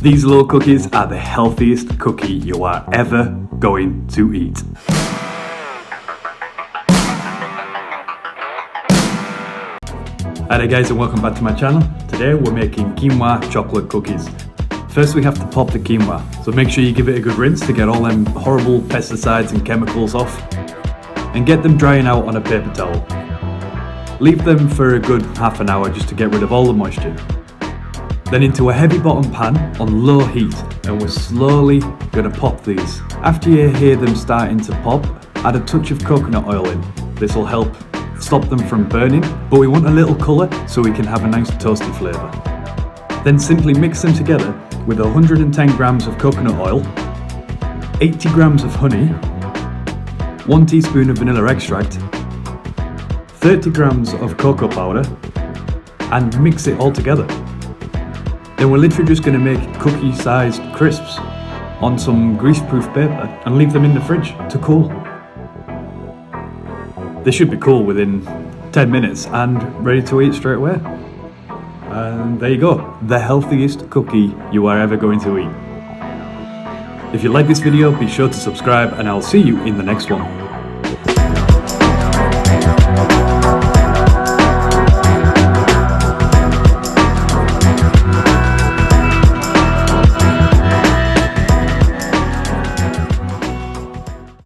These little cookies are the healthiest cookie you are ever going to eat. Hi guys, and welcome back to my channel. Today we're making quinoa chocolate cookies. First we have to pop the quinoa, so make sure you give it a good rinse to get all them horrible pesticides and chemicals off, and get them drying out on a paper towel. Leave them for a good half an hour just to get rid of all the moisture. Then into a heavy bottom pan on low heat, and we're slowly going to pop these. After you hear them starting to pop, add a touch of coconut oil in. This will help stop them from burning, but we want a little colour so we can have a nice toasty flavour. Then simply mix them together with 110 grams of coconut oil, 80 grams of honey, 1 teaspoon of vanilla extract, 30 grams of cocoa powder, and mix it all together. Then we're literally just going to make cookie-sized crisps on some grease-proof paper and leave them in the fridge to cool. They should be cool within 10 minutes and ready to eat straight away. And there you go, the healthiest cookie you are ever going to eat. If you like this video, be sure to subscribe and I'll see you in the next one.